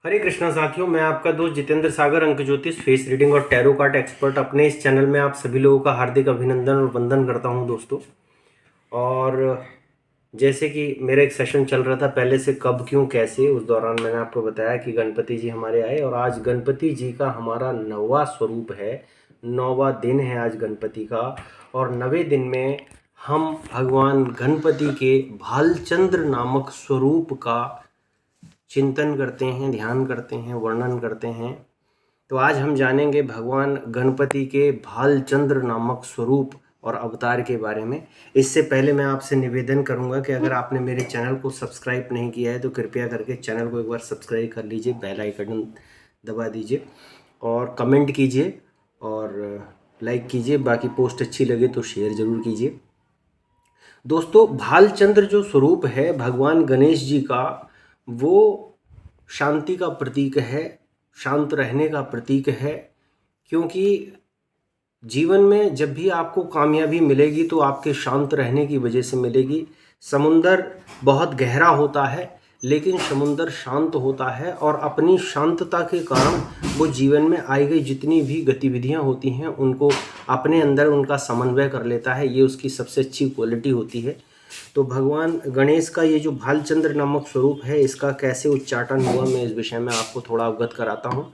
हरे कृष्णा साथियों, मैं आपका दोस्त जितेंद्र सागर, अंक ज्योतिष, फेस रीडिंग और टैरो कार्ड एक्सपर्ट, अपने इस चैनल में आप सभी लोगों का हार्दिक अभिनंदन और वंदन करता हूं दोस्तों। और जैसे कि मेरा एक सेशन चल रहा था पहले से, कब क्यों कैसे, उस दौरान मैंने आपको बताया कि गणपति जी हमारे आए और आज गणपति जी का हमारा 9वां स्वरूप है, 9वां दिन है आज गणपति का। और 9वें दिन में हम भगवान गणपति के भालचंद्र नामक स्वरूप का चिंतन करते हैं, ध्यान करते हैं, वर्णन करते हैं। तो आज हम जानेंगे भगवान गणपति के भालचंद्र नामक स्वरूप और अवतार के बारे में। इससे पहले मैं आपसे निवेदन करूंगा कि अगर आपने मेरे चैनल को सब्सक्राइब नहीं किया है तो कृपया करके चैनल को एक बार सब्सक्राइब कर लीजिए, बेल आइकन दबा दीजिए और कमेंट कीजिए और लाइक कीजिए। बाकी पोस्ट अच्छी लगे तो शेयर ज़रूर कीजिए। दोस्तों, भालचंद्र जो स्वरूप है भगवान गणेश जी का, वो शांति का प्रतीक है, शांत रहने का प्रतीक है। क्योंकि जीवन में जब भी आपको कामयाबी मिलेगी तो आपके शांत रहने की वजह से मिलेगी। समुंदर बहुत गहरा होता है लेकिन समुंदर शांत होता है और अपनी शांतता के कारण वो जीवन में आई गई जितनी भी गतिविधियां होती हैं उनको अपने अंदर उनका समन्वय कर लेता है। ये उसकी सबसे अच्छी क्वालिटी होती है। तो भगवान गणेश का ये जो भालचंद्र नामक स्वरूप है, इसका कैसे उच्चाटन हुआ, मैं इस विषय में आपको थोड़ा अवगत कराता हूँ।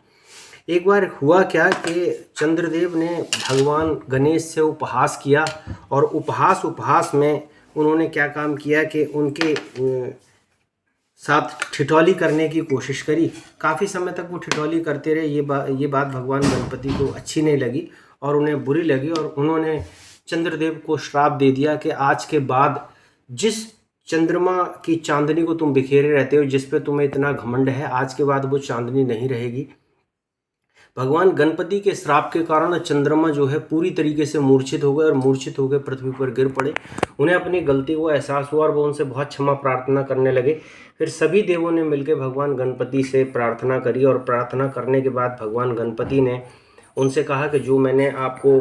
एक बार हुआ क्या कि चंद्रदेव ने भगवान गणेश से उपहास किया और उपहास में उन्होंने क्या काम किया कि उनके साथ ठिठौली करने की कोशिश करी। काफ़ी समय तक वो ठिठौली करते रहे। ये बात भगवान गणपति को अच्छी नहीं लगी और उन्हें बुरी लगी और उन्होंने चंद्रदेव को श्राप दे दिया कि आज के बाद जिस चंद्रमा की चांदनी को तुम बिखेरे रहते हो, जिस पे तुम्हें इतना घमंड है, आज के बाद वो चांदनी नहीं रहेगी। भगवान गणपति के श्राप के कारण चंद्रमा जो है पूरी तरीके से मूर्छित हो गए और मूर्छित होकर पृथ्वी पर गिर पड़े। उन्हें अपनी गलती को एहसास हुआ और वो उनसे बहुत क्षमा प्रार्थना करने लगे। फिर सभी देवों ने मिलकर भगवान गणपति से प्रार्थना करी और प्रार्थना करने के बाद भगवान गणपति ने उनसे कहा कि जो मैंने आपको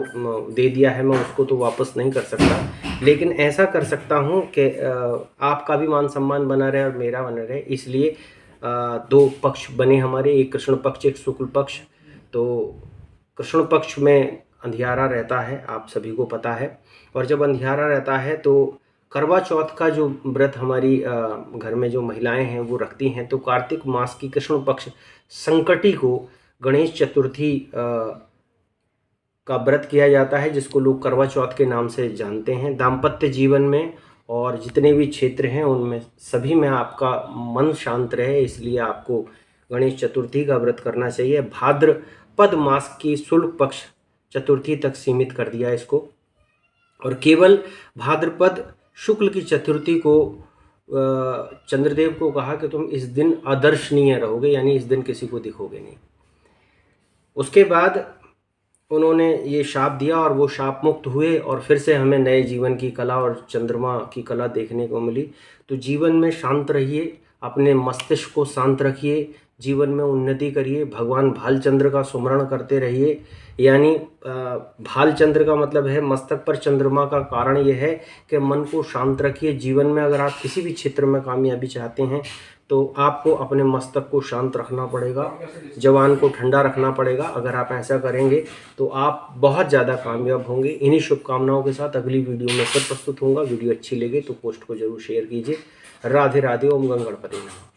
दे दिया है मैं उसको तो वापस नहीं कर सकता, लेकिन ऐसा कर सकता हूँ कि आपका भी मान सम्मान बना रहे और मेरा बना रहे। इसलिए दो पक्ष बने हमारे, एक कृष्ण पक्ष एक शुक्ल पक्ष। तो कृष्ण पक्ष में अंधियारा रहता है, आप सभी को पता है। और जब अंधियारा रहता है तो करवा चौथ का जो व्रत हमारी घर में जो महिलाएं हैं वो रखती हैं। तो कार्तिक मास की कृष्ण पक्ष संकटी को गणेश चतुर्थी का व्रत किया जाता है, जिसको लोग करवा चौथ के नाम से जानते हैं। दाम्पत्य जीवन में और जितने भी क्षेत्र हैं उनमें सभी में आपका मन शांत रहे, इसलिए आपको गणेश चतुर्थी का व्रत करना चाहिए। भाद्रपद मास की शुक्ल पक्ष चतुर्थी तक सीमित कर दिया इसको और केवल भाद्रपद शुक्ल की चतुर्थी को चंद्रदेव को कहा कि तुम इस दिन अदर्शनीय रहोगे, यानी इस दिन किसी को दिखोगे नहीं। उसके बाद उन्होंने ये शाप दिया और वो शाप मुक्त हुए और फिर से हमें नए जीवन की कला और चंद्रमा की कला देखने को मिली। तो जीवन में शांत रहिए, अपने मस्तिष्क को शांत रखिए, जीवन में उन्नति करिए, भगवान भालचंद्र का सुमरण करते रहिए। यानी भालचंद्र का मतलब है मस्तक पर चंद्रमा का कारण ये है कि मन को शांत रखिए। जीवन में अगर आप किसी भी क्षेत्र में कामयाबी चाहते हैं तो आपको अपने मस्तक को शांत रखना पड़ेगा, जवान को ठंडा रखना पड़ेगा। अगर आप ऐसा करेंगे तो आप बहुत ज़्यादा कामयाब होंगे। इन्हीं शुभकामनाओं के साथ अगली वीडियो में फिर प्रस्तुत होऊंगा। वीडियो अच्छी लगे तो पोस्ट को जरूर शेयर कीजिए। राधे राधे। ओम गंग गणपति नमः।